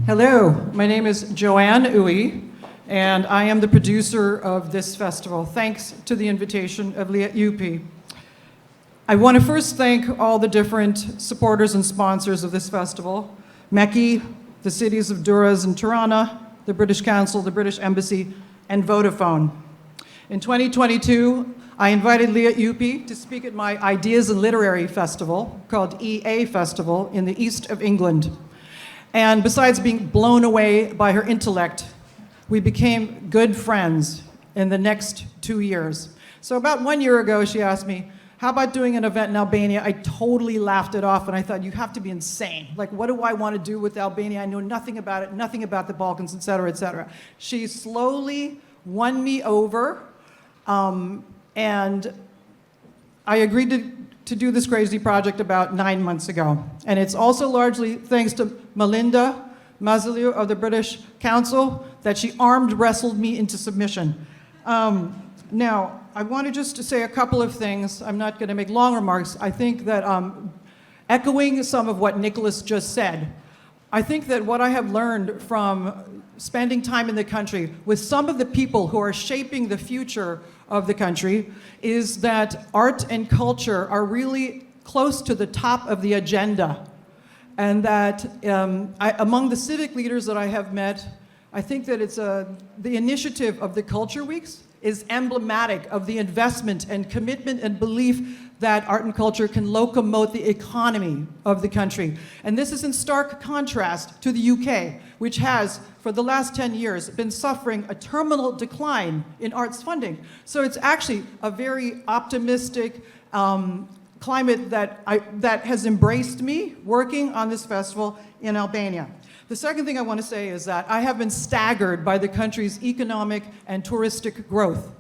Hello, my name is Joanne Ooi, and I am the producer of this festival, thanks to the invitation of Lea Ypi. I want to first thank all the different supporters and sponsors of this festival, MECI, the cities of Durrës and Tirana, the British Council, the British Embassy, and Vodafone. In 2022, I invited Lea Ypi to speak at my Ideas and Literary Festival, called EA Festival, in the east of England. And besides being blown away by her intellect, we became good friends in the next 2 years. So about 1 year ago, she asked me, how about doing an event in Albania? I totally laughed it off, and I thought, you have to be insane. Like, what do I want to do with Albania? I know nothing about it, nothing about the Balkans, et cetera, et cetera. She slowly won me over, and I agreed to do this crazy project about 9 months ago. And it's also largely thanks to Melinda Maziliu of the British Council that she armed wrestled me into submission. Now, I wanted just to say a couple of things. I'm not going to make long remarks. I think that echoing some of what Nicholas just said, I think that what I have learned from spending time in the country with some of the people who are shaping the future of the country is that art and culture are really close to the top of the agenda. And that among the civic leaders that I have met, I think that it's the initiative of the Culture Weeks is emblematic of the investment and commitment and belief that art and culture can locomote the economy of the country. And this is in stark contrast to the UK, which has, for the last 10 years, been suffering a terminal decline in arts funding. So it's actually a very optimistic climate that has embraced me working on this festival in Albania. The second thing I want to say is that I have been staggered by the country's economic and touristic growth,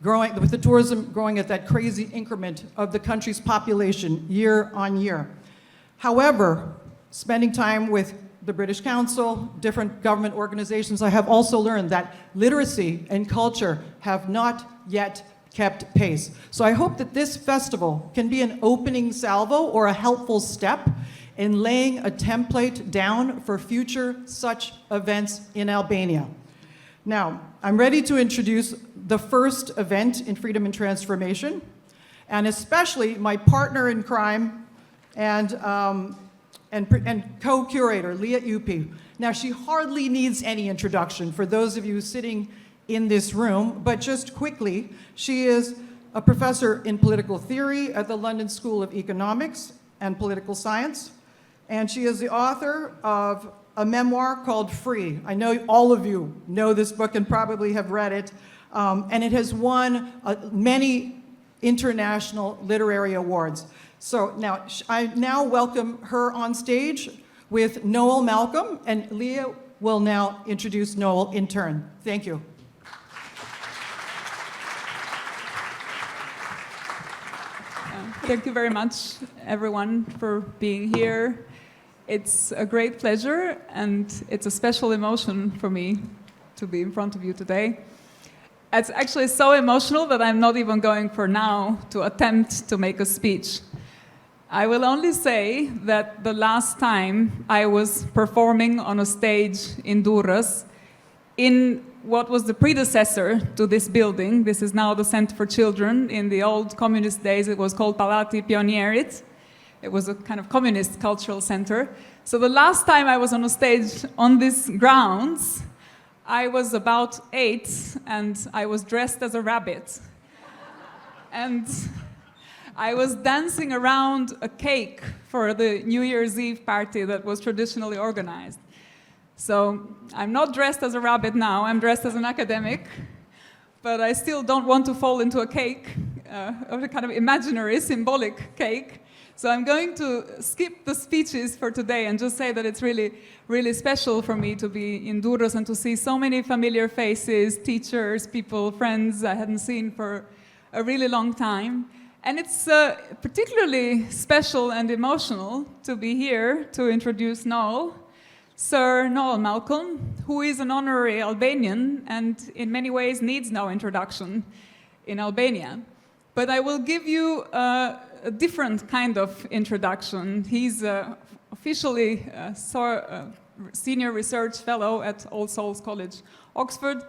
with the tourism growing at that crazy increment of the country's population year on year. However, spending time with the British Council, different government organizations, I have also learned that literacy and culture have not yet kept pace. So I hope that this festival can be an opening salvo or a helpful step in laying a template down for future such events in Albania. Now, I'm ready to introduce the first event in Freedom and Transformation, and especially my partner in crime and co-curator, Lea Ypi. Now, she hardly needs any introduction for those of you sitting in this room, but just quickly, she is a professor in political theory at the London School of Economics and Political Science, and she is the author of a memoir called Free. I know all of you know this book and probably have read it, and it has won many international literary awards. So now, I now welcome her on stage with Noel Malcolm, and Lea will now introduce Noel in turn. Thank you. Thank you very much, everyone, for being here. It's a great pleasure, and it's a special emotion for me to be in front of you today. It's actually so emotional that I'm not even going for now to attempt to make a speech. I will only say that the last time I was performing on a stage in Durrës, in what was the predecessor to this building, this is now the Center for Children. In the old communist days, it was called Palati Pionierit. It was a kind of communist cultural center. So the last time I was on a stage on these grounds, I was about 8, and I was dressed as a rabbit. And I was dancing around a cake for the New Year's Eve party that was traditionally organized. So I'm not dressed as a rabbit now, I'm dressed as an academic, but I still don't want to fall into a cake, a kind of imaginary, symbolic cake. So I'm going to skip the speeches for today and just say that it's really, really special for me to be in Durrës and to see so many familiar faces, teachers, people, friends I hadn't seen for a really long time. And it's particularly special and emotional to be here to introduce Noel, Sir Noel Malcolm, who is an honorary Albanian and in many ways needs no introduction in Albania. But I will give you a different kind of introduction. He's officially senior research fellow at All Souls College, Oxford.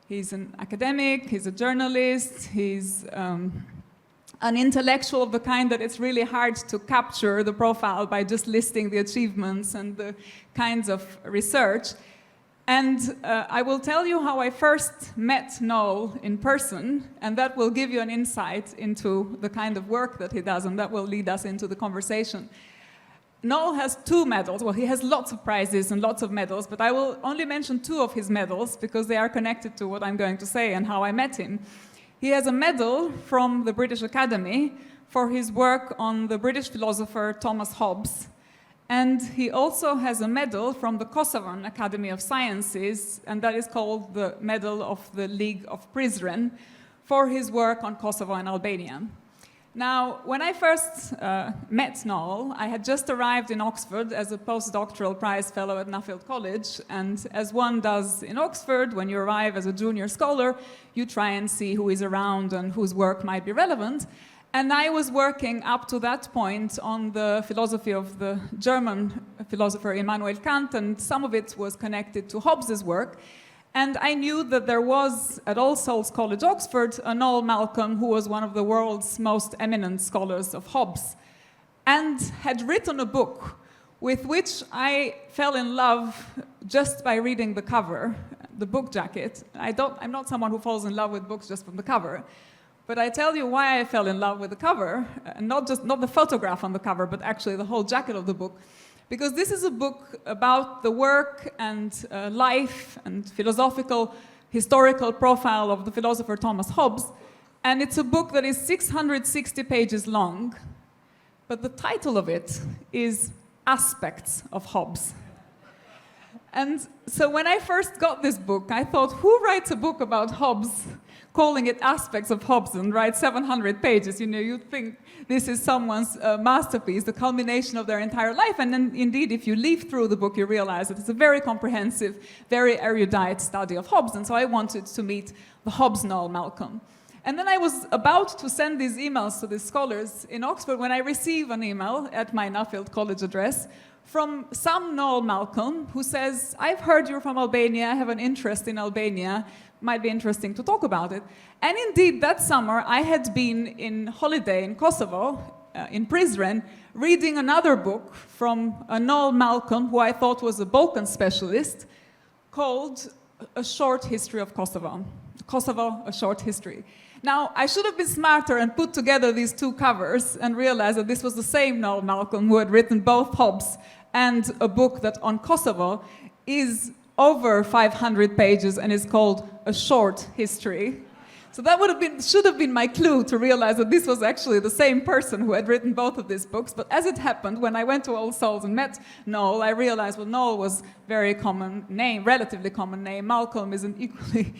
He's an academic, he's a journalist, he's an intellectual of the kind that it's really hard to capture the profile by just listing the achievements and the kinds of research. And I will tell you how I first met Noel in person, and that will give you an insight into the kind of work that he does, and that will lead us into the conversation. Noel has 2 medals. Well, he has lots of prizes and lots of medals, but I will only mention 2 of his medals because they are connected to what I'm going to say and how I met him. He has a medal from the British Academy for his work on the British philosopher Thomas Hobbes. And he also has a medal from the Kosovan Academy of Sciences, and that is called the Medal of the League of Prizren, for his work on Kosovo and Albania. Now, when I first met Noel, I had just arrived in Oxford as a postdoctoral prize fellow at Nuffield College, and as one does in Oxford, when you arrive as a junior scholar, you try and see who is around and whose work might be relevant. And I was working up to that point on the philosophy of the German philosopher Immanuel Kant, and some of it was connected to Hobbes's work. And I knew that there was, at All Souls College, Oxford, a Noel Malcolm, who was one of the world's most eminent scholars of Hobbes, and had written a book with which I fell in love just by reading the cover, the book jacket. I'm not someone who falls in love with books just from the cover, but I tell you why I fell in love with the cover, and not the photograph on the cover, but actually the whole jacket of the book. Because this is a book about the work and life and philosophical, historical profile of the philosopher Thomas Hobbes. And it's a book that is 660 pages long, but the title of it is Aspects of Hobbes. And so when I first got this book, I thought, who writes a book about Hobbes, calling it Aspects of Hobbes, and writes 700 pages? You know, you'd think this is someone's masterpiece, the culmination of their entire life. And then, indeed, if you leaf through the book, you realize that it's a very comprehensive, very erudite study of Hobbes. And so I wanted to meet the Hobbes Noel Malcolm. And then I was about to send these emails to the scholars in Oxford when I receive an email at my Nuffield College address from some Noel Malcolm who says, I've heard you're from Albania, I have an interest in Albania, might be interesting to talk about it. And indeed, that summer, I had been in holiday in Kosovo, in Prizren, reading another book from a Noel Malcolm, who I thought was a Balkan specialist, called A Short History of Kosovo. Kosovo, A Short History. Now, I should have been smarter and put together these 2 covers and realized that this was the same Noel Malcolm who had written both Hobbes and a book that on Kosovo is over 500 pages and is called A Short History. So that should have been my clue to realize that this was actually the same person who had written both of these books. But as it happened, when I went to All Souls and met Noel, I realized, well, Noel was very common name, relatively common name. Malcolm is an equally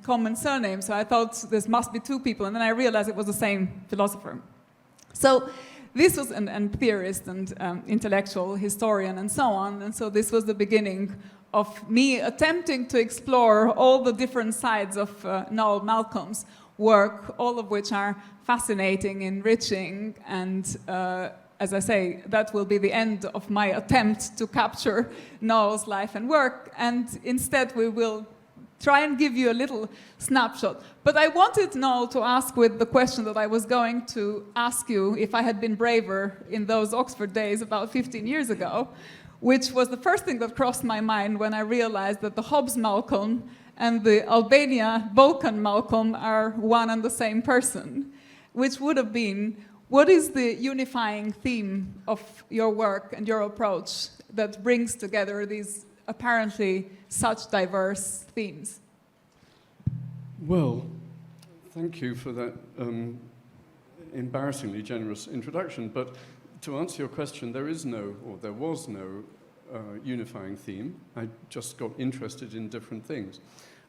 common surname. So I thought this must be 2 people. And then I realized it was the same philosopher. So this was an theorist and intellectual historian and so on. And so this was the beginning of me attempting to explore all the different sides of Noel Malcolm's work, all of which are fascinating, enriching, and as I say, that will be the end of my attempt to capture Noel's life and work, and instead we will try and give you a little snapshot. But I wanted Noel to ask with the question that I was going to ask you if I had been braver in those Oxford days about 15 years ago, which was the first thing that crossed my mind when I realized that the Hobbes Malcolm and the Albania Balkan Malcolm are one and the same person, which would have been, what is the unifying theme of your work and your approach that brings together these apparently such diverse themes? Well, thank you for that embarrassingly generous introduction, but to answer your question, there was no unifying theme. I just got interested in different things.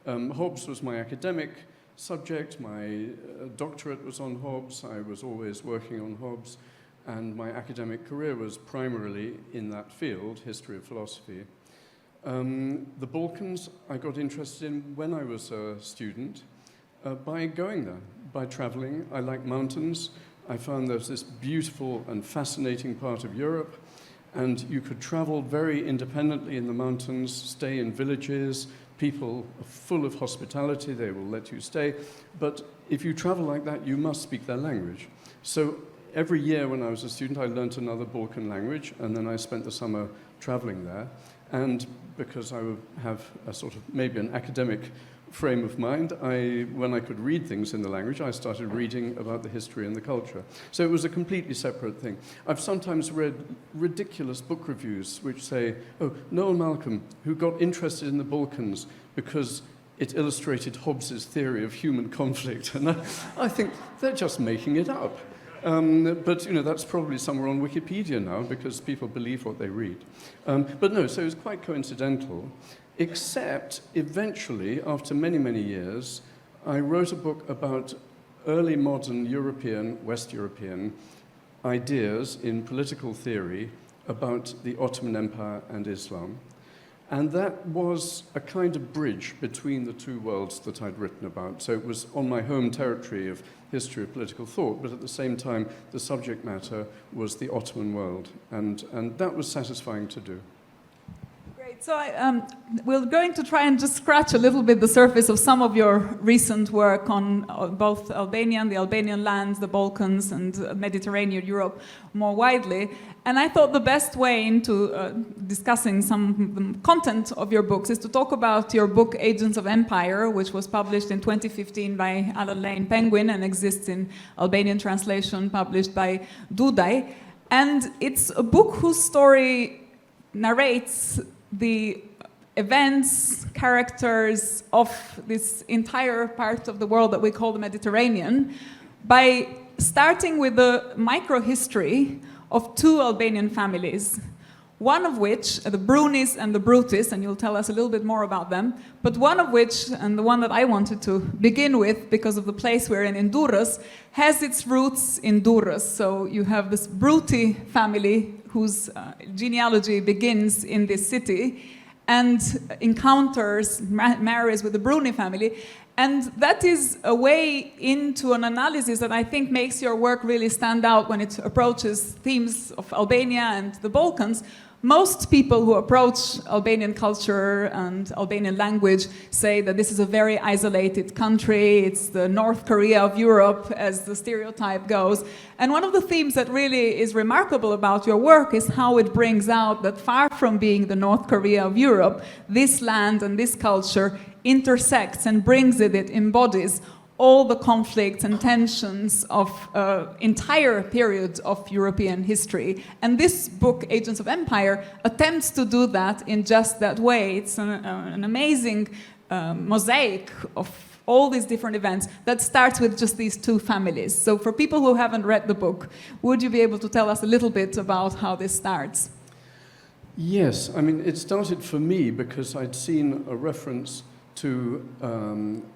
Hobbes was my academic subject, my doctorate was on Hobbes, I was always working on Hobbes, and my academic career was primarily in that field, history of philosophy. The Balkans I got interested in when I was a student by going there, by traveling. I like mountains. I found there's this beautiful and fascinating part of Europe, and you could travel very independently in the mountains, stay in villages. People are full of hospitality, they will let you stay. But if you travel like that, you must speak their language. So every year when I was a student, I learnt another Balkan language, and then I spent the summer traveling there. And because I would have a sort of maybe an academic frame of mind, when I could read things in the language, I started reading about the history and the culture. So it was a completely separate thing. I've sometimes read ridiculous book reviews which say, oh, Noel Malcolm, who got interested in the Balkans because it illustrated Hobbes's theory of human conflict. And I think they're just making it up. But that's probably somewhere on Wikipedia now because people believe what they read. But no, so it was quite coincidental. Except, eventually, after many, many years, I wrote a book about early modern European, West European ideas in political theory about the Ottoman Empire and Islam. And that was a kind of bridge between the two worlds that I'd written about. So it was on my home territory of history of political thought, but at the same time, the subject matter was the Ottoman world. And that was satisfying to do. So we're going to try and just scratch a little bit the surface of some of your recent work on both Albania and the Albanian lands, the Balkans, and Mediterranean Europe more widely. And I thought the best way into discussing some of the content of your books is to talk about your book Agents of Empire, which was published in 2015 by Alan Lane Penguin and exists in Albanian translation published by Dudaj. And it's a book whose story narrates the events, characters of this entire part of the world that we call the Mediterranean by starting with the microhistory of two Albanian families, one of which, the Brunis and the Brutis, and you'll tell us a little bit more about them, but one of which, and the one that I wanted to begin with because of the place we're in Durrës, has its roots in Durrës. So you have this Bruti family whose genealogy begins in this city and encounters, marries with the Bruni family. And that is a way into an analysis that I think makes your work really stand out when it approaches themes of Albania and the Balkans. Most people who approach Albanian culture and Albanian language say that this is a very isolated country. It's the North Korea of Europe, as the stereotype goes. And one of the themes that really is remarkable about your work is how it brings out that far from being the North Korea of Europe, this land and this culture intersects and brings it embodies all the conflicts and tensions of entire periods of European history. And this book, Agents of Empire, attempts to do that in just that way. It's an amazing mosaic of all these different events that starts with just these two families. So for people who haven't read the book, would you be able to tell us a little bit about how this starts? Yes, I mean, it started for me because I'd seen a reference to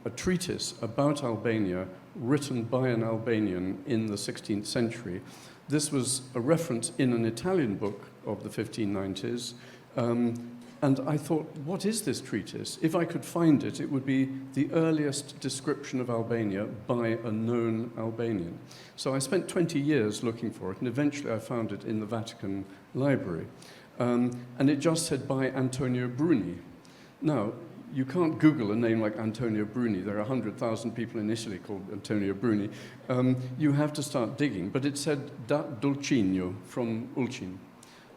a treatise about Albania written by an Albanian in the 16th century. This was a reference in an Italian book of the 1590s, and I thought, what is this treatise? If I could find it, it would be the earliest description of Albania by a known Albanian. So I spent 20 years looking for it, and eventually I found it in the Vatican Library. And it just said by Antonio Bruni. Now, you can't Google a name like Antonio Bruni. There are 100,000 people in Italy called Antonio Bruni. You have to start digging. But it said da Dulcineo from Ulcin.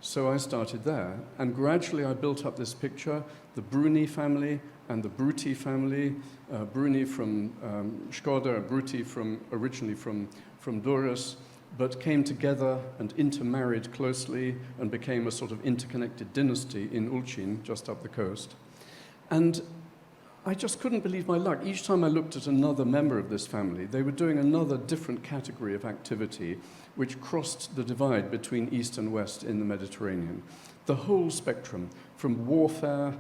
So I started there. And gradually I built up this picture, the Bruni family and the Bruti family. Bruni from Shkodër, Bruti originally from Durrës, but came together and intermarried closely and became a sort of interconnected dynasty in Ulcin, just up the coast. And I just couldn't believe my luck. Each time I looked at another member of this family, they were doing another different category of activity which crossed the divide between East and West in the Mediterranean. The whole spectrum, from warfare,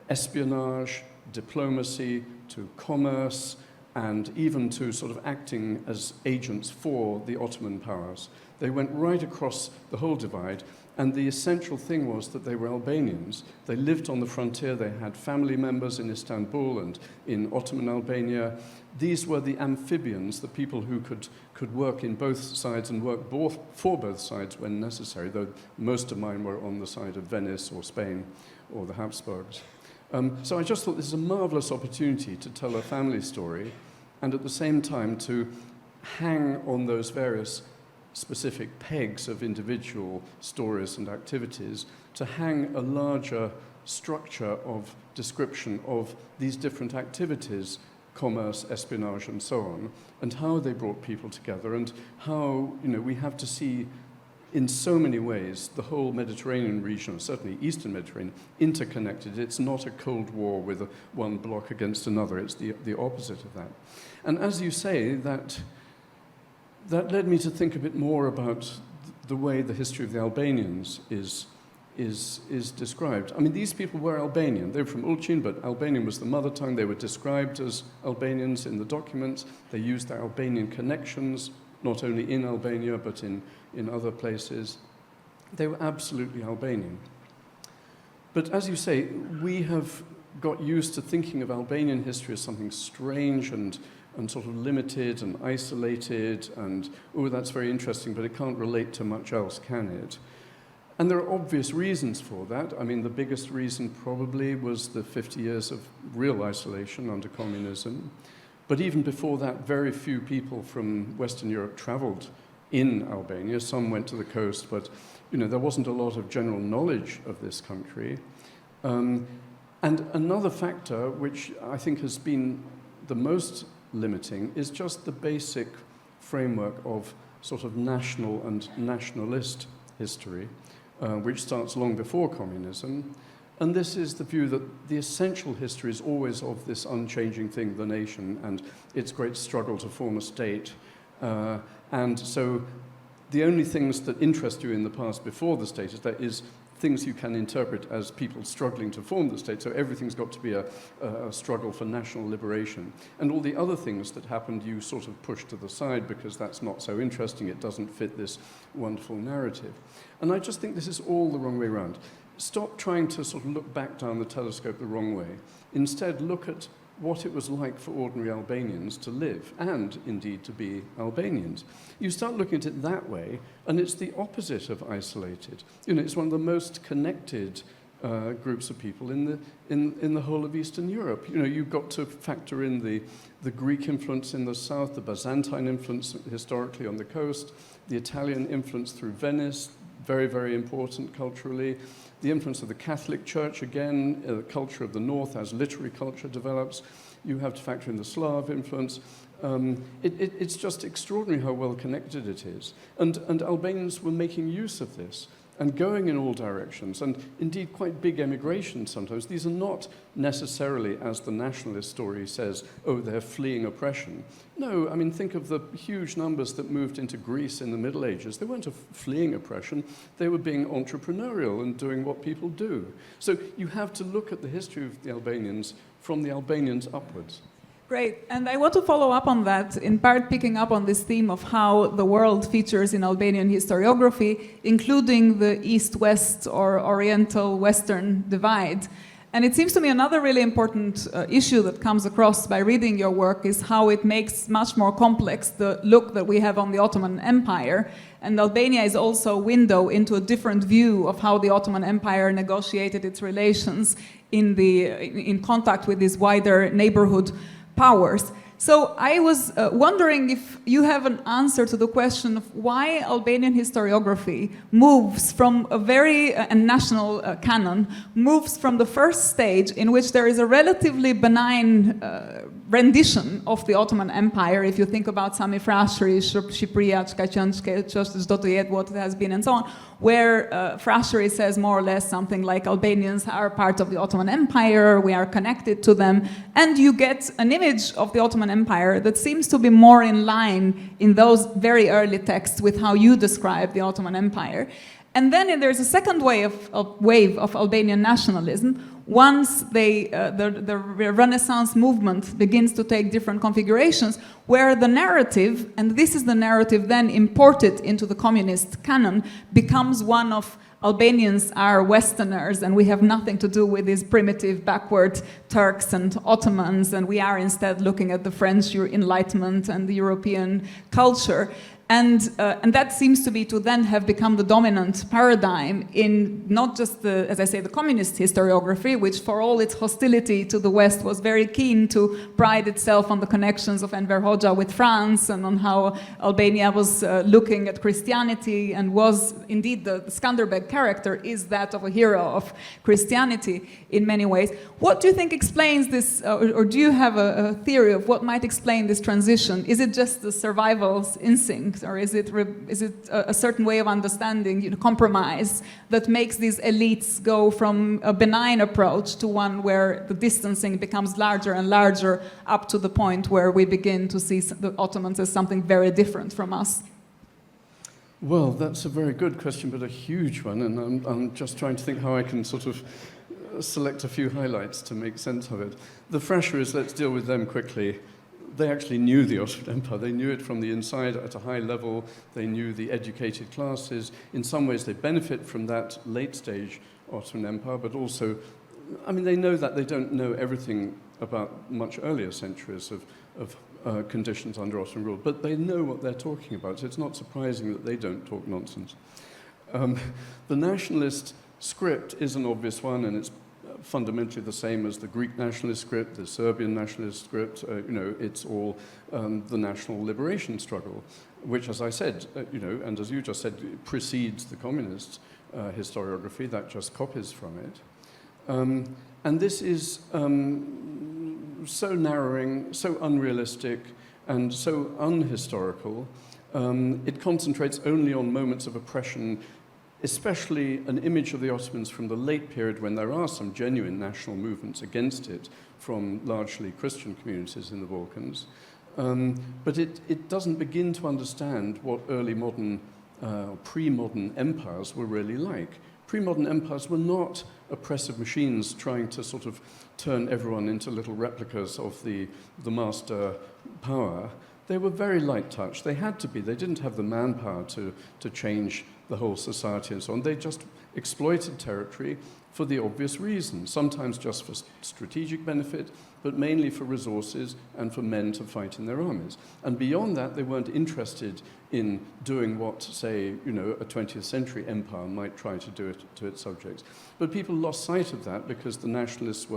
espionage, diplomacy, to commerce, and even to sort of acting as agents for the Ottoman powers. They went right across the whole divide, And the essential thing was that they were Albanians. They lived on the frontier. They had family members in Istanbul and in Ottoman Albania. These were the amphibians, the people who could work in both sides and work for both sides when necessary, though most of mine were on the side of Venice or Spain or the Habsburgs. So I just thought this is a marvelous opportunity to tell a family story and at the same time to hang on those various specific pegs of individual stories and activities, to hang a larger structure of description of these different activities, commerce, espionage, and so on, and how they brought people together, and how, we have to see in so many ways the whole Mediterranean region, or certainly Eastern Mediterranean, interconnected. It's not a Cold War with one bloc against another. It's the opposite of that. And as you say, that led me to think a bit more about the way the history of the Albanians is described. I mean, these people were Albanian. They were from Ulcin, but Albanian was the mother tongue. They were described as Albanians in the documents. They used their Albanian connections, not only in Albania, but in other places. They were absolutely Albanian. But as you say, we have got used to thinking of Albanian history as something strange and sort of limited and isolated, and, oh, that's very interesting, but it can't relate to much else, can it? And there are obvious reasons for that. I mean, the biggest reason probably was the 50 years of real isolation under communism. But even before that, very few people from Western Europe traveled in Albania. Some went to the coast, but there wasn't a lot of general knowledge of this country. And another factor, which I think has been the most limiting, is just the basic framework of sort of national and nationalist history, which starts long before communism. And this is the view that the essential history is always of this unchanging thing, the nation, and its great struggle to form a state. And so the only things that interest you in the past before the state is things you can interpret as people struggling to form the state. So everything's got to be a struggle for national liberation. And all the other things that happened, you sort of push to the side because that's not so interesting. It doesn't fit this wonderful narrative. And I just think this is all the wrong way around. Stop trying to sort of look back down the telescope the wrong way. Instead, look at what it was like for ordinary Albanians to live, and indeed to be Albanians. You start looking at it that way, and it's the opposite of isolated. It's one of the most connected groups of people in the whole of Eastern Europe. You've got to factor in the Greek influence in the south, the Byzantine influence historically on the coast, the Italian influence through Venice, very, very important culturally. The influence of the Catholic Church, again, the culture of the North as literary culture develops. You have to factor in the Slav influence. It's just extraordinary how well connected it is. And Albanians were making use of this and going in all directions, and indeed quite big emigration sometimes. These are not necessarily, as the nationalist story says, oh, they're fleeing oppression. No, I mean, think of the huge numbers that moved into Greece in the Middle Ages. They weren't fleeing oppression. They were being entrepreneurial and doing what people do. So you have to look at the history of the Albanians from the Albanians upwards. Great, and I want to follow up on that, in part picking up on this theme of how the world features in Albanian historiography, including the East-West or Oriental-Western divide. And it seems to me another really important issue that comes across by reading your work is how it makes much more complex the look that we have on the Ottoman Empire. And Albania is also a window into a different view of how the Ottoman Empire negotiated its relations in contact with these wider neighborhood powers. So I was wondering if you have an answer to the question of why Albanian historiography moves from a very national canon, moves from the first stage in which there is a relatively benign rendition of the Ottoman Empire, if you think about Sami Frashëri, Shqipëria, çka ç'është do të jetë, what it has been, and so on, where Frashëri says more or less something like Albanians are part of the Ottoman Empire, we are connected to them, and you get an image of the Ottoman Empire that seems to be more in line in those very early texts with how you describe the Ottoman Empire. And then there's a second wave of Albanian nationalism, once the Renaissance movement begins to take different configurations, where the narrative, and this is the narrative then imported into the communist canon, becomes one of Albanians are Westerners and we have nothing to do with these primitive, backward Turks and Ottomans, and we are instead looking at the French Enlightenment and the European culture. And that seems to be to then have become the dominant paradigm in not just the, as I say, the communist historiography, which for all its hostility to the West was very keen to pride itself on the connections of Enver Hoxha with France and on how Albania was looking at Christianity and was indeed the Skanderbeg character is that of a hero of Christianity in many ways. What do you think explains this, or do you have a theory of what might explain this transition? Is it just the survival instinct? Or is it a certain way of understanding, compromise that makes these elites go from a benign approach to one where the distancing becomes larger and larger up to the point where we begin to see the Ottomans as something very different from us? Well, that's a very good question, but a huge one, and I'm just trying to think how I can sort of select a few highlights to make sense of it. The Frasheries, let's deal with them quickly. They actually knew the Ottoman Empire. They knew it from the inside at a high level. They knew the educated classes. In some ways, they benefit from that late-stage Ottoman Empire, but also, I mean, they know that they don't know everything about much earlier centuries of conditions under Ottoman rule, but they know what they're talking about, so it's not surprising that they don't talk nonsense. The nationalist script is an obvious one, and it's fundamentally the same as the Greek nationalist script, the Serbian nationalist script. It's all the national liberation struggle, which, as I said, and as you just said, precedes the communist historiography. That just copies from it. And this is so narrowing, so unrealistic, and so unhistorical. It concentrates only on moments of oppression, especially an image of the Ottomans from the late period when there are some genuine national movements against it from largely Christian communities in the Balkans. But it doesn't begin to understand what early modern, pre-modern empires were really like. Pre-modern empires were not oppressive machines trying to sort of turn everyone into little replicas of the master power. They were very light touch. They had to be. They didn't have the manpower to change the whole society and so on. They just exploited territory for the obvious reasons, sometimes just for strategic benefit, but mainly for resources and for men to fight in their armies. And beyond that, they weren't interested in doing what, say, a 20th century empire might try to do it to its subjects. But people lost sight of that because the nationalists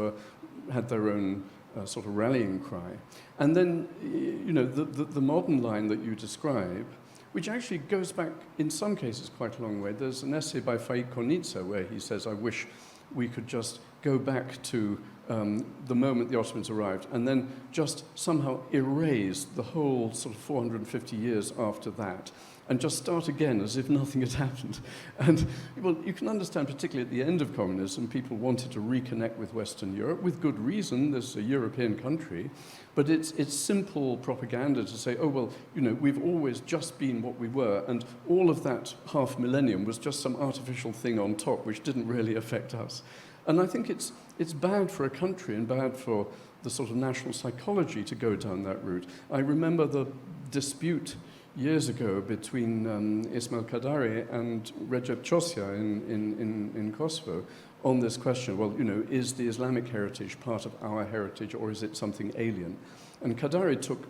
had their own sort of rallying cry. And then, the modern line that you describe, which actually goes back, in some cases, quite a long way. There's an essay by Faik Konica where he says, I wish we could just go back to the moment the Ottomans arrived and then just somehow erase the whole sort of 450 years after that and just start again as if nothing had happened. And, well, you can understand, particularly at the end of communism, people wanted to reconnect with Western Europe, with good reason. This is a European country. But it's simple propaganda to say, oh, well, we've always just been what we were, and all of that half millennium was just some artificial thing on top which didn't really affect us. And I think it's bad for a country and bad for the sort of national psychology to go down that route. I remember the dispute years ago between Ismail Kadari and Recep Chosya in Kosovo on this question, well, is the Islamic heritage part of our heritage or is it something alien? And Kadari took,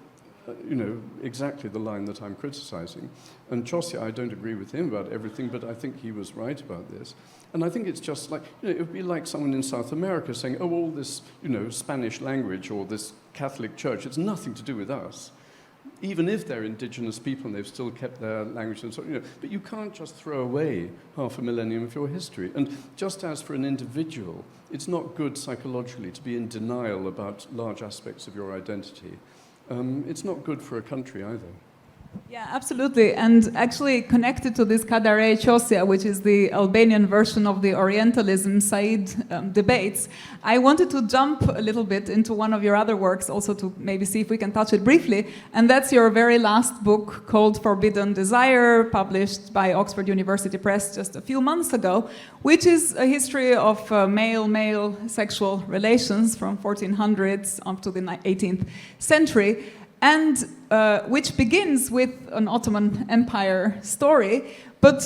exactly the line that I'm criticizing. And Chosya, I don't agree with him about everything, but I think he was right about this. And I think it's just like, it would be like someone in South America saying, oh, all this, Spanish language or this Catholic church, it's nothing to do with us. Even if they're indigenous people and they've still kept their language and so on, but you can't just throw away half a millennium of your history. And just as for an individual, it's not good psychologically to be in denial about large aspects of your identity. It's not good for a country either. Yeah, absolutely. And actually connected to this Kadare Chosia, which is the Albanian version of the Orientalism Said debates, I wanted to jump a little bit into one of your other works also to maybe see if we can touch it briefly. And that's your very last book called Forbidden Desire, published by Oxford University Press just a few months ago, which is a history of male-male sexual relations from 1400s up to the 18th century. And which begins with an Ottoman Empire story, but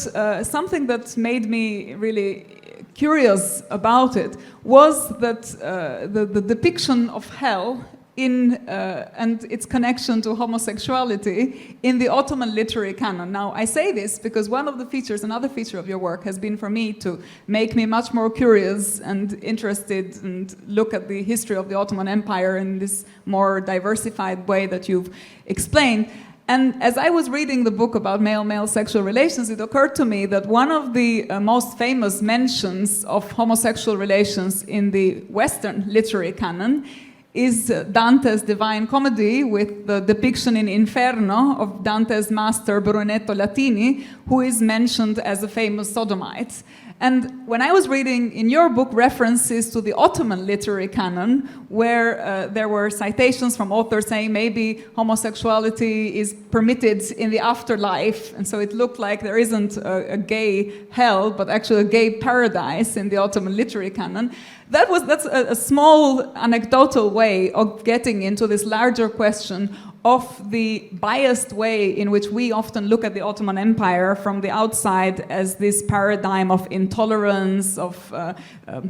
something that made me really curious about it was that the depiction of hell and its connection to homosexuality in the Ottoman literary canon. Now, I say this because one of the features, another feature of your work has been for me to make me much more curious and interested and look at the history of the Ottoman Empire in this more diversified way that you've explained. And as I was reading the book about male-male sexual relations, it occurred to me that one of the most famous mentions of homosexual relations in the Western literary canon is Dante's Divine Comedy, with the depiction in Inferno of Dante's master Brunetto Latini, who is mentioned as a famous sodomite. And when I was reading in your book references to the Ottoman literary canon, where there were citations from authors saying maybe homosexuality is permitted in the afterlife, and so it looked like there isn't a gay hell, but actually a gay paradise in the Ottoman literary canon. That's a small anecdotal way of getting into this larger question of the biased way in which we often look at the Ottoman Empire from the outside as this paradigm of intolerance, of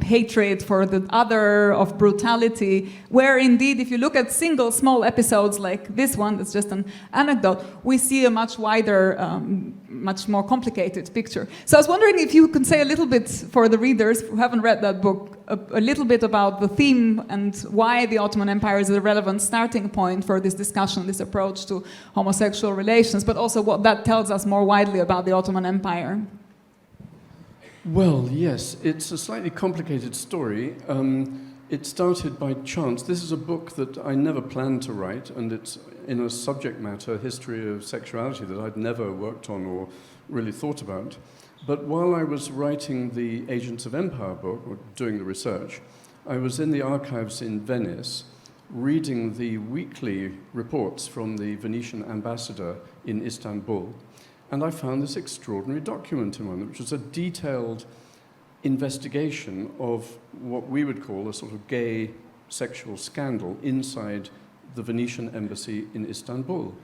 hatred for the other, of brutality, where indeed if you look at single small episodes like this one, that's just an anecdote, we see a much wider, much more complicated picture. So I was wondering if you could say a little bit for the readers who haven't read that book, a little bit about the theme and why the Ottoman Empire is a relevant starting point for this discussion, this approach to homosexual relations, but also what that tells us more widely about the Ottoman Empire. Well, yes, it's a slightly complicated story. It started by chance. This is a book that I never planned to write, and it's in a subject matter, history of sexuality, that I'd never worked on or really thought about. But while I was writing the Agents of Empire book, or doing the research, I was in the archives in Venice reading the weekly reports from the Venetian ambassador in Istanbul, and I found this extraordinary document in one, which was a detailed investigation of what we would call a sort of gay sexual scandal inside the Venetian embassy in Istanbul.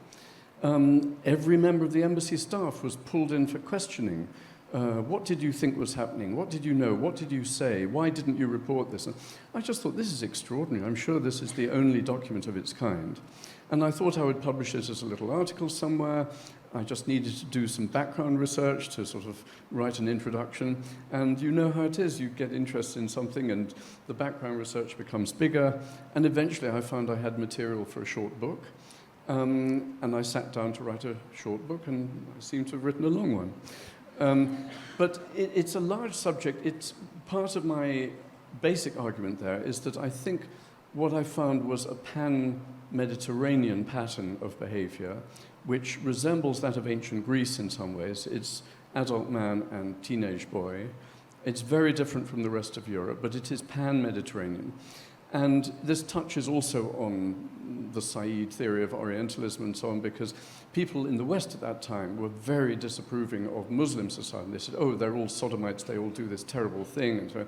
Every member of the embassy staff was pulled in for questioning. What did you think was happening? What did you know? What did you say? Why didn't you report this? And I just thought, this is extraordinary. I'm sure this is the only document of its kind. And I thought I would publish it as a little article somewhere. I just needed to do some background research to sort of write an introduction. And you know how it is. You get interested in something and the background research becomes bigger. And eventually I found I had material for a short book. And I sat down to write a short book, and I seem to have written a long one. But it's a large subject. It's part of my basic argument there is that I think what I found was a pan-Mediterranean pattern of behavior which resembles that of ancient Greece in some ways. It's adult man and teenage boy. It's very different from the rest of Europe, but it is pan-Mediterranean. And this touches also on the Said theory of Orientalism and so on, because people in the West at that time were very disapproving of Muslim society. They said, oh, they're all sodomites, they all do this terrible thing. And so,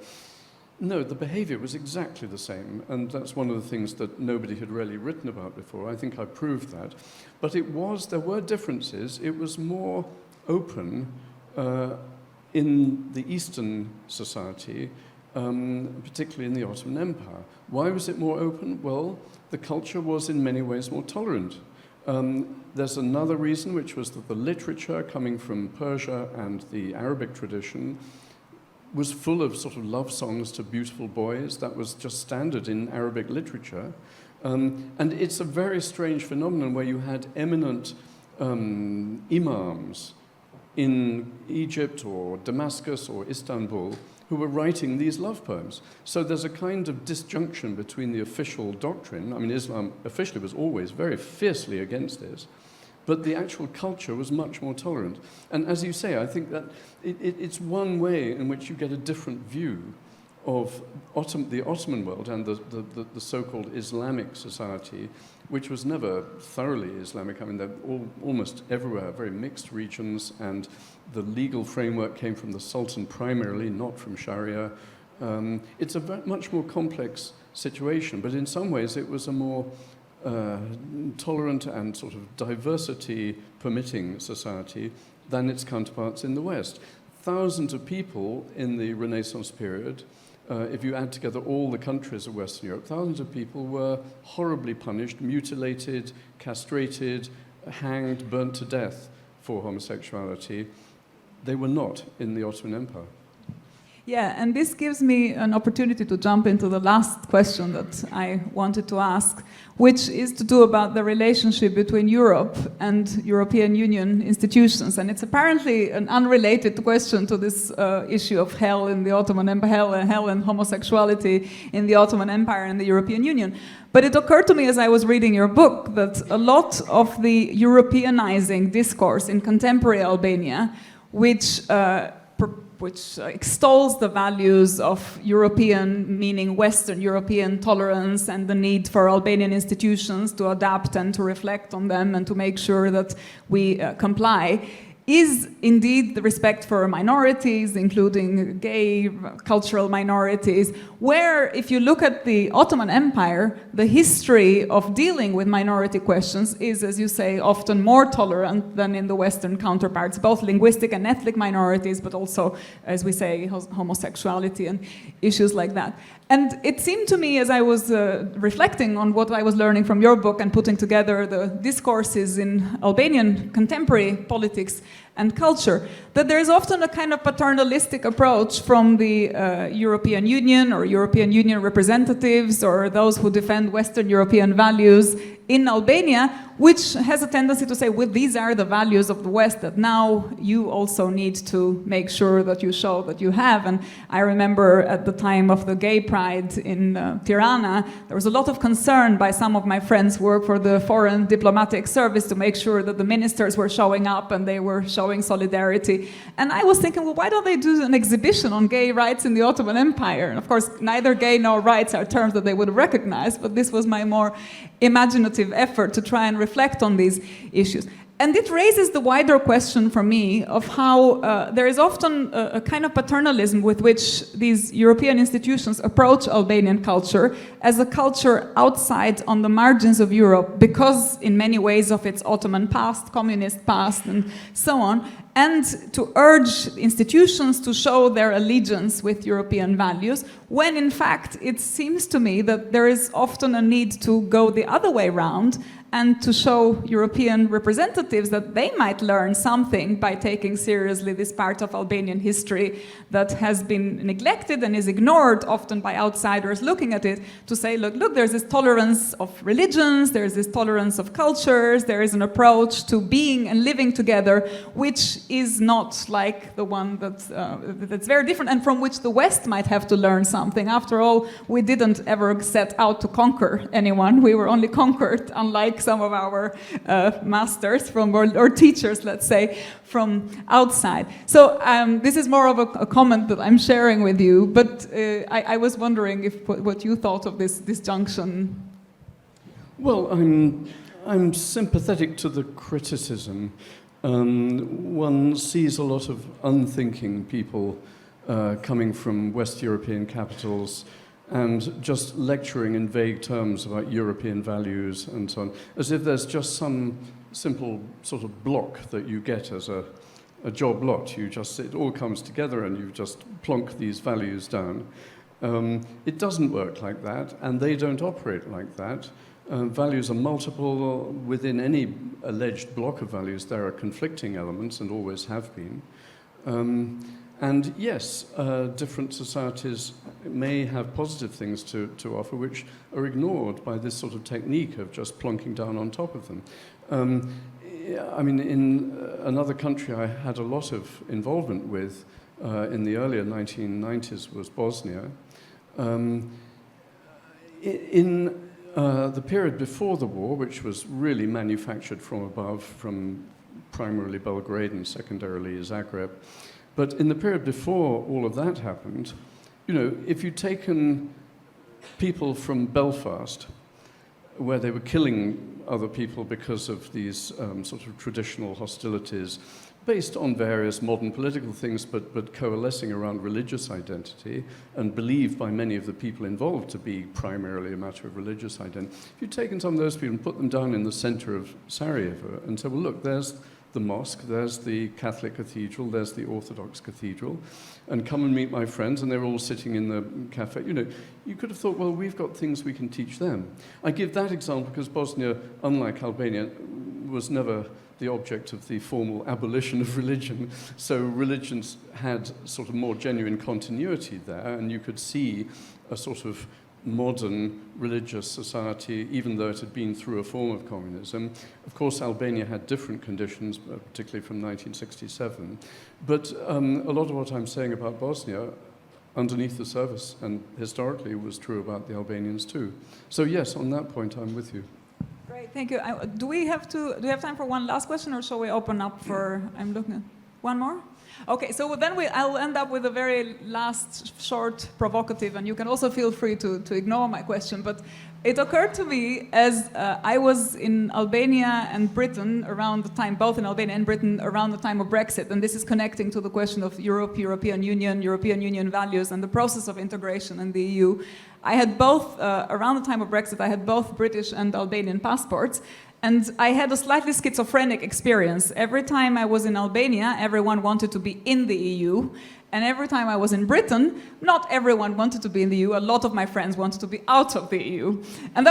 no, the behavior was exactly the same, and that's one of the things that nobody had really written about before. I think I proved that. But there were differences. It was more open in the Eastern society, particularly in the Ottoman Empire. Why was it more open? Well, the culture was in many ways more tolerant. There's another reason, which was that the literature coming from Persia and the Arabic tradition was full of sort of love songs to beautiful boys. That was just standard in Arabic literature. And it's a very strange phenomenon where you had eminent imams in Egypt or Damascus or Istanbul who were writing these love poems. So there's a kind of disjunction between the official doctrine. I mean, Islam officially was always very fiercely against this, but the actual culture was much more tolerant. And as you say, I think that it's one way in which you get a different view of the Ottoman world and the so-called Islamic society, which was never thoroughly Islamic. I mean, they're almost everywhere, very mixed regions, and the legal framework came from the Sultan primarily, not from Sharia. It's a much more complex situation, but in some ways it was a more tolerant and sort of diversity-permitting society than its counterparts in the West. Thousands of people in the Renaissance period, if you add together all the countries of Western Europe, thousands of people were horribly punished, mutilated, castrated, hanged, burnt to death for homosexuality. They were not in the Ottoman Empire. Yeah, and this gives me an opportunity to jump into the last question that I wanted to ask, which is to do about the relationship between Europe and European Union institutions. And it's apparently an unrelated question to this issue of hell in the Ottoman Empire, hell and homosexuality in the Ottoman Empire and the European Union. But it occurred to me as I was reading your book that a lot of the Europeanizing discourse in contemporary Albania, which extols the values of European, meaning Western European tolerance and the need for Albanian institutions to adapt and to reflect on them and to make sure that we comply, is indeed the respect for minorities, including gay, cultural minorities, where if you look at the Ottoman Empire, the history of dealing with minority questions is, as you say, often more tolerant than in the Western counterparts, both linguistic and ethnic minorities, but also, as we say, homosexuality and issues like that. And it seemed to me, as I was reflecting on what I was learning from your book and putting together the discourses in Albanian contemporary politics and culture, that there is often a kind of paternalistic approach from the European Union or European Union representatives or those who defend Western European values in Albania, which has a tendency to say, well, these are the values of the West that now you also need to make sure that you show that you have. And I remember at the time of the gay pride in Tirana, there was a lot of concern by some of my friends who work for the Foreign Diplomatic Service to make sure that the ministers were showing up and they were showing solidarity. And I was thinking, well, why don't they do an exhibition on gay rights in the Ottoman Empire? And of course, neither gay nor rights are terms that they would recognize, but this was my more imaginative effort to try and reflect on these issues. And it raises the wider question for me of how there is often a kind of paternalism with which these European institutions approach Albanian culture as a culture outside on the margins of Europe because in many ways of its Ottoman past, communist past and so on, and to urge institutions to show their allegiance with European values, when in fact it seems to me that there is often a need to go the other way around and to show European representatives that they might learn something by taking seriously this part of Albanian history that has been neglected and is ignored often by outsiders looking at it, to say, look, there's this tolerance of religions, there's this tolerance of cultures, there is an approach to being and living together which is not like the one that's very different and from which the West might have to learn something. After all, we didn't ever set out to conquer anyone. We were only conquered, unlike some of our masters or teachers, let's say, from outside. So this is more of a comment that I'm sharing with you, but I was wondering what you thought of this junction. Well, I'm sympathetic to the criticism. One sees a lot of unthinking people coming from West European capitals and just lecturing in vague terms about European values and so on, as if there's just some simple sort of block that you get as a job lot. It all comes together and you just plonk these values down. It doesn't work like that, and they don't operate like that. Values are multiple. Within any alleged block of values, there are conflicting elements and always have been. And yes, different societies may have positive things to offer which are ignored by this sort of technique of just plonking down on top of them. I mean, in another country I had a lot of involvement with in the earlier 1990s was Bosnia. In the period before the war, which was really manufactured from above, from primarily Belgrade and secondarily Zagreb. But in the period before all of that happened, you know, if you'd taken people from Belfast, where they were killing other people because of these sort of traditional hostilities, based on various modern political things, but coalescing around religious identity and believed by many of the people involved to be primarily a matter of religious identity. If you'd taken some of those people and put them down in the center of Sarajevo and said, well, look, there's the mosque, there's the Catholic cathedral, there's the Orthodox cathedral, and come and meet my friends, and they're all sitting in the cafe. You know, you could have thought, well, we've got things we can teach them. I give that example because Bosnia, unlike Albania, was never the object of the formal abolition of religion, so religions had sort of more genuine continuity there, and you could see a sort of modern religious society, even though it had been through a form of communism. Of course, Albania had different conditions, particularly from 1967. But a lot of what I'm saying about Bosnia, underneath the surface, and historically, was true about the Albanians too. So yes, on that point, I'm with you. Great, thank you. Do we have time for one last question, or shall we open up for? I'm looking at one more. Okay, so then I'll end up with a very last, short, provocative, and you can also feel free to ignore my question, but it occurred to me as I was in Albania and Britain around the time, both in Albania and Britain, around the time of Brexit, and this is connecting to the question of Europe, European Union values, and the process of integration in the EU. I had both, around the time of Brexit, I had both British and Albanian passports, and I had a slightly schizophrenic experience. Every time I was in Albania, everyone wanted to be in the EU. And every time I was in Britain, not everyone wanted to be in the EU. A lot of my friends wanted to be out of the EU. And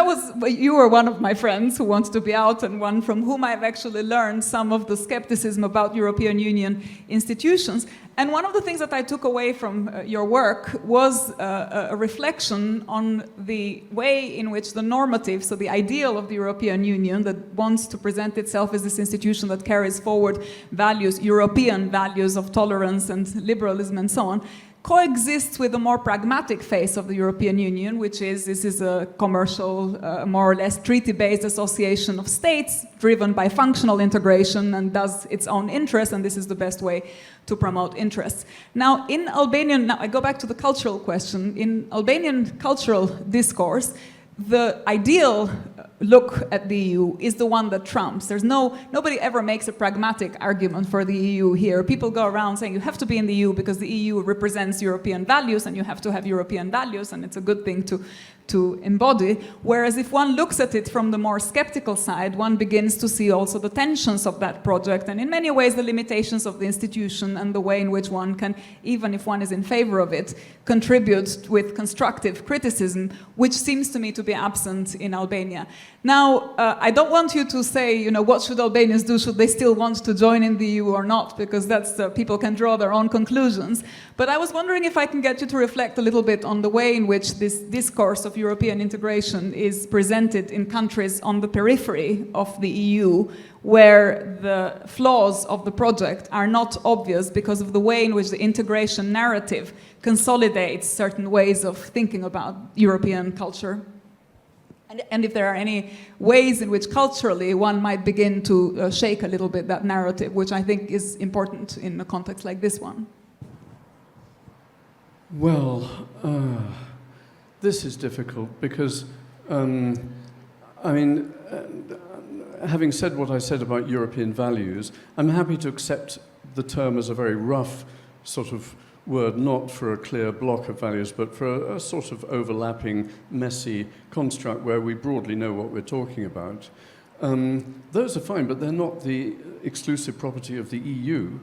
you were one of my friends who wanted to be out, and one from whom I've actually learned some of the skepticism about European Union institutions. And one of the things that I took away from your work was a reflection on the way in which the normative, so the ideal of the European Union that wants to present itself as this institution that carries forward values, European values of tolerance and liberalism and so on, coexists with a more pragmatic face of the European Union, which is, this is a commercial, more or less treaty-based association of states driven by functional integration and does its own interests, and this is the best way to promote interests. Now, in Albanian, now I go back to the cultural question, in Albanian cultural discourse, the ideal look at the EU is the one that trumps. Nobody ever makes a pragmatic argument for the EU here. People go around saying you have to be in the EU because the EU represents European values and you have to have European values and it's a good thing to embody. Whereas if one looks at it from the more skeptical side, one begins to see also the tensions of that project and in many ways the limitations of the institution and the way in which one can, even if one is in favor of it, contribute with constructive criticism, which seems to me to be absent in Albania. Now, I don't want you to say, you know, what should Albanians do? Should they still want to join in the EU or not? Because that's people can draw their own conclusions. But I was wondering if I can get you to reflect a little bit on the way in which this discourse of European integration is presented in countries on the periphery of the EU, where the flaws of the project are not obvious because of the way in which the integration narrative consolidates certain ways of thinking about European culture. And if there are any ways in which culturally one might begin to shake a little bit that narrative, which I think is important in a context like this one. Well, this is difficult because, having said what I said about European values, I'm happy to accept the term as a very rough sort of word, not for a clear block of values, but for a sort of overlapping, messy construct where we broadly know what we're talking about. Those are fine, but they're not the exclusive property of the EU.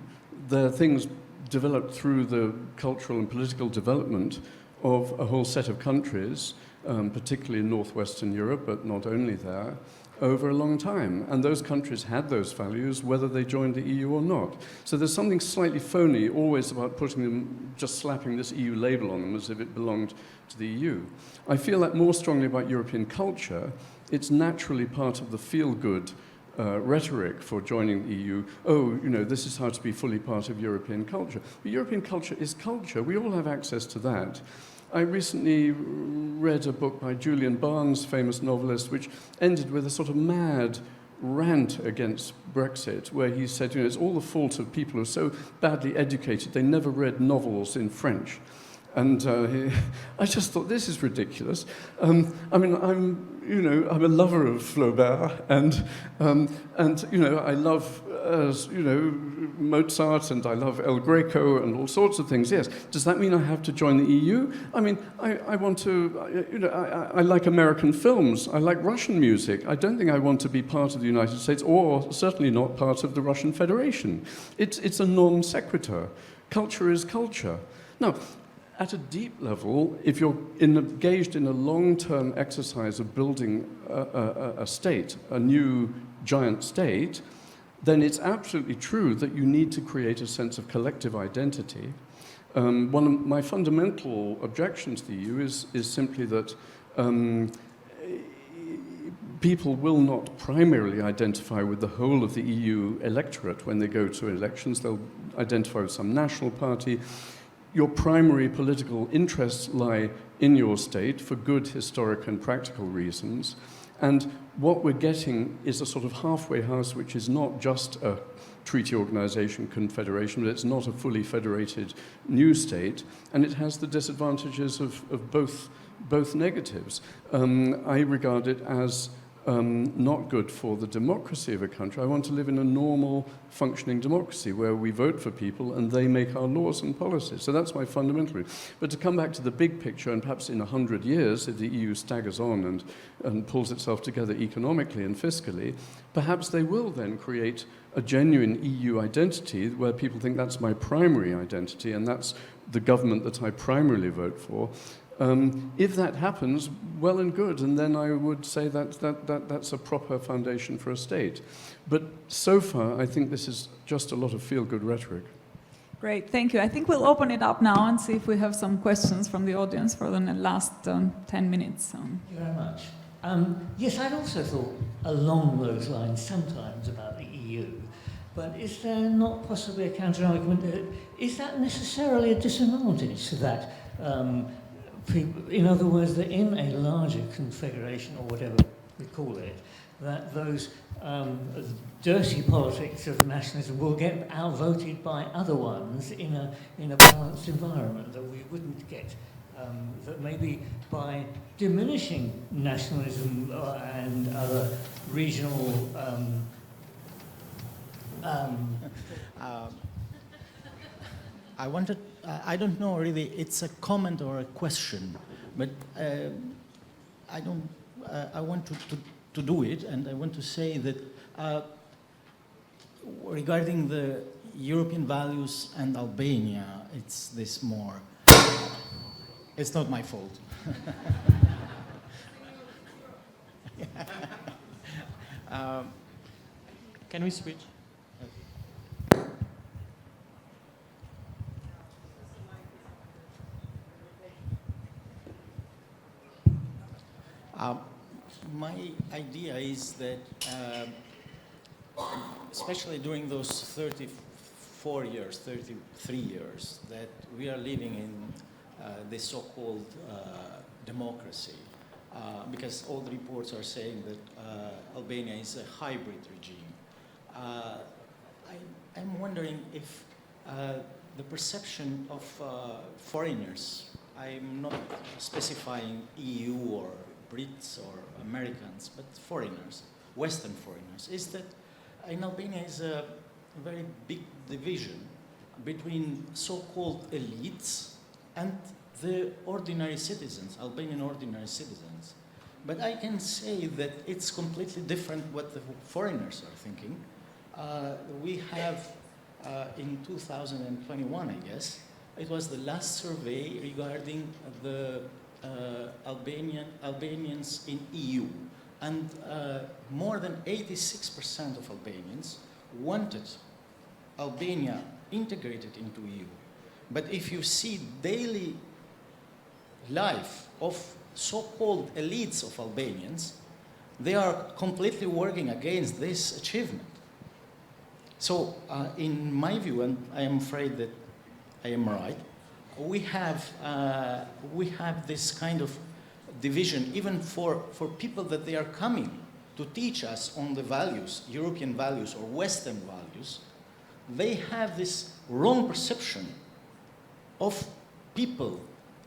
They're things developed through the cultural and political development of a whole set of countries, particularly in northwestern Europe, but not only there, over a long time. And those countries had those values whether they joined the EU or not. So there's something slightly phony always about putting them, just slapping this EU label on them as if it belonged to the EU. I feel that more strongly about European culture. It's naturally part of the feel-good rhetoric for joining the EU. Oh, you know, this is how to be fully part of European culture. But European culture is culture. We all have access to that. I recently read a book by Julian Barnes, famous novelist, which ended with a sort of mad rant against Brexit, where he said, it's all the fault of people who are so badly educated, they never read novels in French. And I just thought, this is ridiculous. I'm a lover of Flaubert, and I love, Mozart, and I love El Greco, and all sorts of things. Yes. Does that mean I have to join the EU? I mean, I want to, I like American films. I like Russian music. I don't think I want to be part of the United States, or certainly not part of the Russian Federation. It's a non sequitur. Culture is culture. Now, at a deep level, if you're engaged in a long-term exercise of building a state, a new giant state, then it's absolutely true that you need to create a sense of collective identity. One of my fundamental objections to the EU is simply that people will not primarily identify with the whole of the EU electorate when they go to elections. They'll identify with some national party. Your primary political interests lie in your state for good historic and practical reasons. And what we're getting is a sort of halfway house, which is not just a treaty organization, confederation, but it's not a fully federated new state. And it has the disadvantages of both negatives. I regard it as not good for the democracy of a country. I want to live in a normal, functioning democracy where we vote for people and they make our laws and policies. So that's my fundamental. But to come back to the big picture, and perhaps in 100 years, if the EU staggers on and pulls itself together economically and fiscally, perhaps they will then create a genuine EU identity where people think that's my primary identity and that's the government that I primarily vote for. If that happens, well and good, and then I would say that's a proper foundation for a state. But so far, I think this is just a lot of feel-good rhetoric. Great, thank you. I think we'll open it up now and see if we have some questions from the audience for the last 10 minutes. Thank you very much. Yes, I'd also thought along those lines sometimes about the EU, but is there not possibly a counter-argument? Is that necessarily a disadvantage to that? In other words, that in a larger confederation, or whatever we call it, that those dirty politics of nationalism will get outvoted by other ones in a balanced environment, that we wouldn't get. That maybe by diminishing nationalism and other regional I don't know really, it's a comment or a question, but I want to do it, and I want to say that regarding the European values and Albania, it's this more. It's not my fault. Can we switch? My idea is that, especially during those 33 years that we are living in this so-called democracy, because all the reports are saying that Albania is a hybrid regime. I'm wondering if the perception of foreigners, I'm not specifying EU or Brits or Americans, but foreigners, Western foreigners, is that in Albania is a very big division between so-called elites and the ordinary citizens, Albanian ordinary citizens. But I can say that it's completely different what the foreigners are thinking. We have, in 2021, I guess, it was the last survey regarding the Albanians in EU, and more than 86% of Albanians wanted Albania integrated into EU. But if you see daily life of so-called elites of Albanians, they are completely working against this achievement. So in my view, and I am afraid that I am right, we have this kind of division, even for people that they are coming to teach us on the values, European values or Western values, they have this wrong perception of people.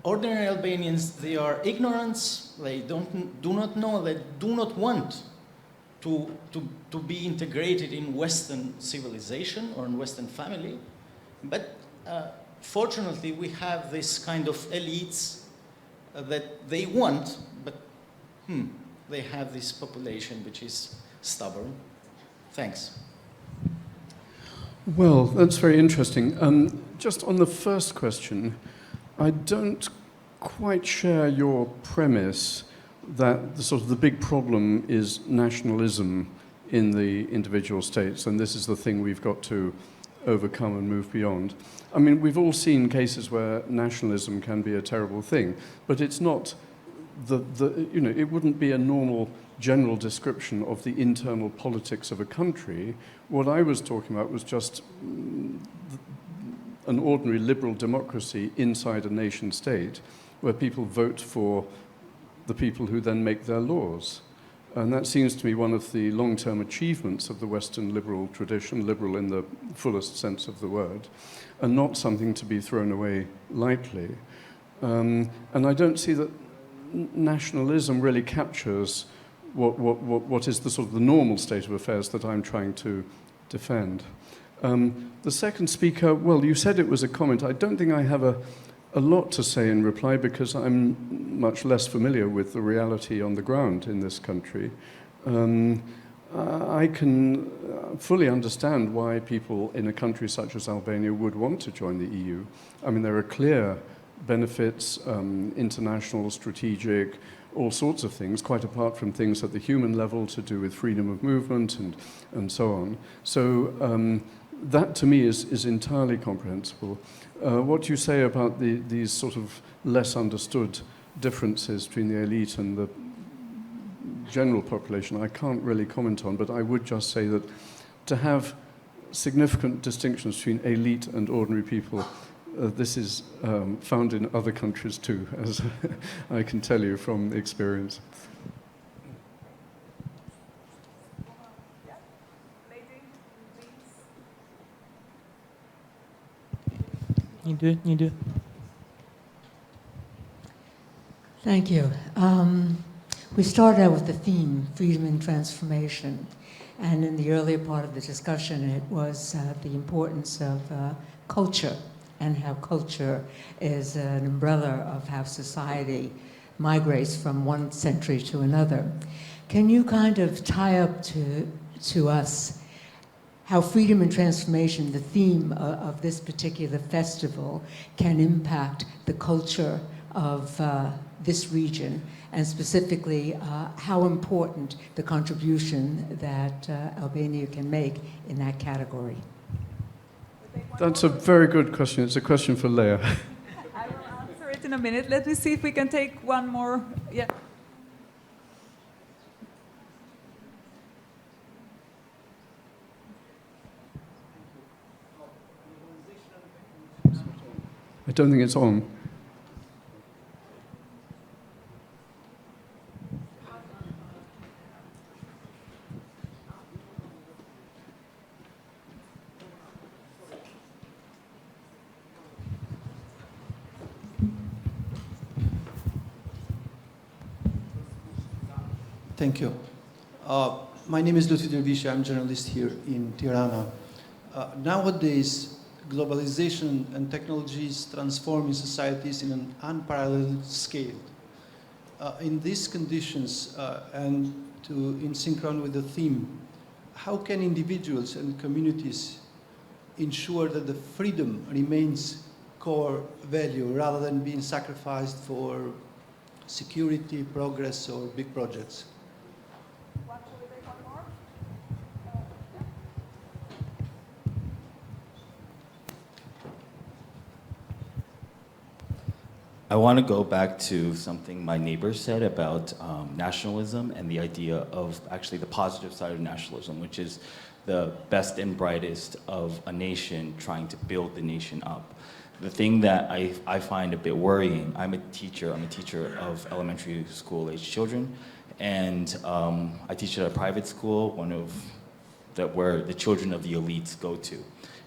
Ordinary Albanians, they are ignorant, they do not know, they do not want to be integrated in Western civilization or in Western family. But fortunately, we have this kind of elites that they want, but they have this population which is stubborn. Thanks. Well, that's very interesting. Just on the first question, I don't quite share your premise that the big problem is nationalism in the individual states, and this is the thing we've got to overcome and move beyond. I mean, we've all seen cases where nationalism can be a terrible thing, but it's not it wouldn't be a normal general description of the internal politics of a country. What I was talking about was just an ordinary liberal democracy inside a nation state where people vote for the people who then make their laws. And that seems to me one of the long-term achievements of the Western liberal tradition, liberal in the fullest sense of the word, and not something to be thrown away lightly. And I don't see that nationalism really captures what is the normal state of affairs that I'm trying to defend. The second speaker, well, you said it was a comment. I don't think I have a lot to say in reply because I'm much less familiar with the reality on the ground in this country. I can fully understand why people in a country such as Albania would want to join the EU. I mean, there are clear benefits, international, strategic, all sorts of things, quite apart from things at the human level to do with freedom of movement and so on. So that to me is entirely comprehensible. What you say about these sort of less understood differences between the elite and the general population, I can't really comment on, but I would just say that to have significant distinctions between elite and ordinary people, this is found in other countries too, as I can tell you from experience. You do. Thank you. We started out with the theme, freedom and transformation. And in the earlier part of the discussion, it was the importance of culture and how culture is an umbrella of how society migrates from one century to another. Can you kind of tie up to us how freedom and transformation, the theme of this particular festival, can impact the culture of this region, and specifically how important the contribution that Albania can make in that category? That's a very good question. It's a question for Lea. I will answer it in a minute. Let me see if we can take one more. Yeah. I don't think it's on. Thank you. My name is Lutfi Dervishi. I'm a journalist here in Tirana. Nowadays, globalization and technologies transforming societies in an unparalleled scale. In these conditions, and in synchron with the theme, how can individuals and communities ensure that the freedom remains core value rather than being sacrificed for security, progress, or big projects? I want to go back to something my neighbor said about nationalism and the idea of actually the positive side of nationalism, which is the best and brightest of a nation trying to build the nation up. The thing that I find a bit worrying, I'm a teacher of elementary school age children, and I teach at a private school, where the children of the elites go to.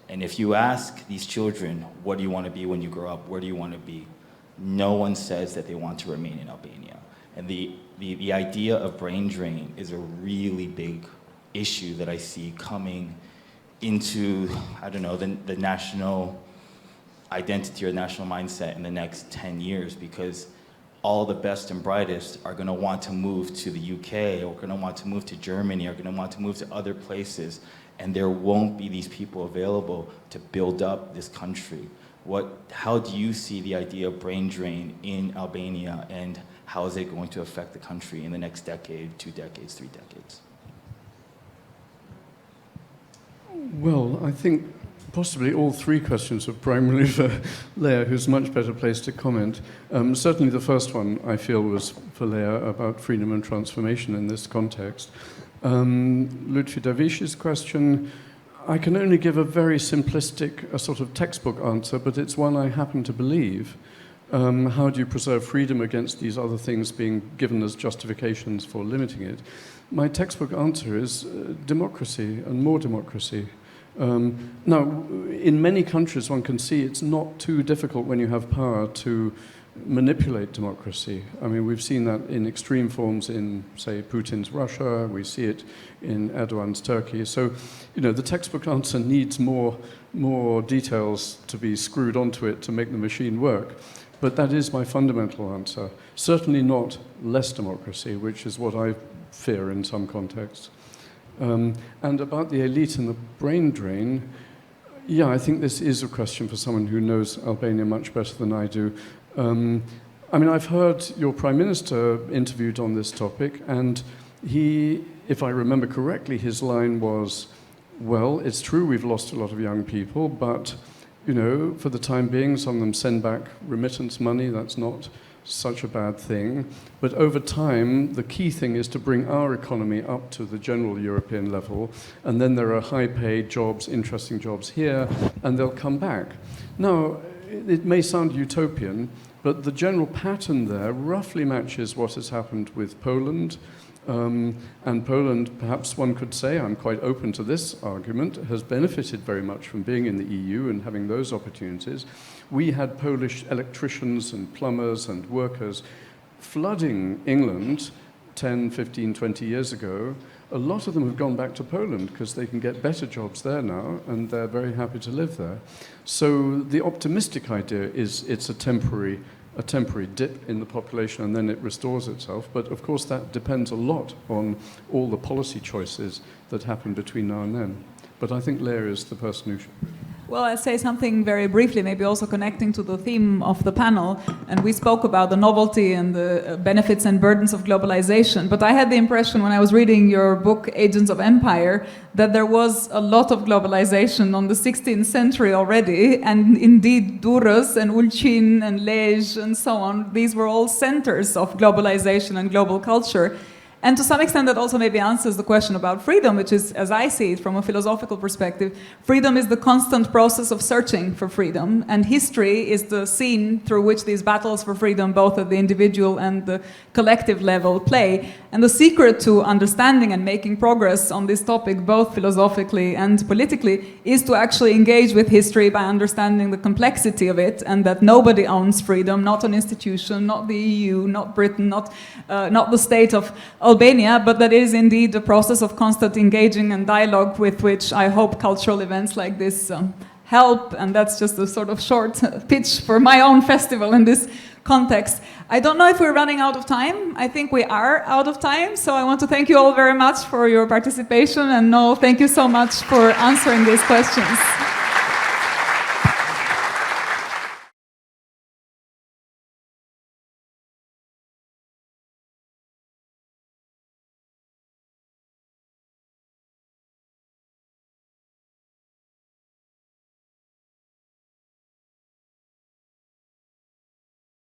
And if you ask these children, what do you want to be when you grow up, where do you want to be? No one says that they want to remain in Albania. And the idea of brain drain is a really big issue that I see coming into, I don't know, the national identity or national mindset in the next 10 years, because all the best and brightest are going to want to move to the UK, or going to want to move to Germany, or going to want to move to other places, and there won't be these people available to build up this country. How do you see the idea of brain drain in Albania, and how is it going to affect the country in the next decade, 2 decades, 3 decades? Well, I think possibly all 3 questions are primarily for Lea, who's much better placed to comment. Certainly the first one, I feel, was for Lea about freedom and transformation in this context. Lutfi Dervish's question, I can only give a very simplistic, a sort of textbook answer, but it's one I happen to believe. How do you preserve freedom against these other things being given as justifications for limiting it? My textbook answer is democracy and more democracy. Now, in many countries, one can see it's not too difficult when you have power to manipulate democracy. I mean, we've seen that in extreme forms in, say, Putin's Russia. We see it in Erdogan's Turkey. So, the textbook answer needs more details to be screwed onto it to make the machine work. But that is my fundamental answer. Certainly not less democracy, which is what I fear in some contexts. And about the elite and the brain drain, yeah, I think this is a question for someone who knows Albania much better than I do. I mean, I've heard your Prime Minister interviewed on this topic, and he, if I remember correctly, his line was, well, it's true we've lost a lot of young people, but, for the time being, some of them send back remittance money, that's not such a bad thing. But over time, the key thing is to bring our economy up to the general European level, and then there are high-paid jobs, interesting jobs here, and they'll come back. Now, it may sound utopian, but the general pattern there roughly matches what has happened with Poland. And Poland, perhaps one could say, I'm quite open to this argument, has benefited very much from being in the EU and having those opportunities. We had Polish electricians and plumbers and workers flooding England 10, 15, 20 years ago. A lot of them have gone back to Poland because they can get better jobs there now, and they're very happy to live there. So the optimistic idea is it's a temporary dip in the population, and then it restores itself. But of course that depends a lot on all the policy choices that happen between now and then. But I think Lea is the person who should. Well, I'll say something very briefly, maybe also connecting to the theme of the panel. And we spoke about the novelty and the benefits and burdens of globalization. But I had the impression when I was reading your book, Agents of Empire, that there was a lot of globalization on the 16th century already. And indeed, Durrës and Ulqin and Lezhë and so on, these were all centers of globalization and global culture. And to some extent, that also maybe answers the question about freedom, which is, as I see it from a philosophical perspective, freedom is the constant process of searching for freedom, and history is the scene through which these battles for freedom, both at the individual and the collective level, play. And the secret to understanding and making progress on this topic, both philosophically and politically, is to actually engage with history by understanding the complexity of it, and that nobody owns freedom, not an institution, not the EU, not Britain, not the state of Albania, but that is indeed a process of constant engaging and dialogue with which I hope cultural events like this help. And that's just a sort of short pitch for my own festival in this context. I don't know if we're running out of time. I think we are out of time. So I want to thank you all very much for your participation. And Noel, thank you so much for answering these questions.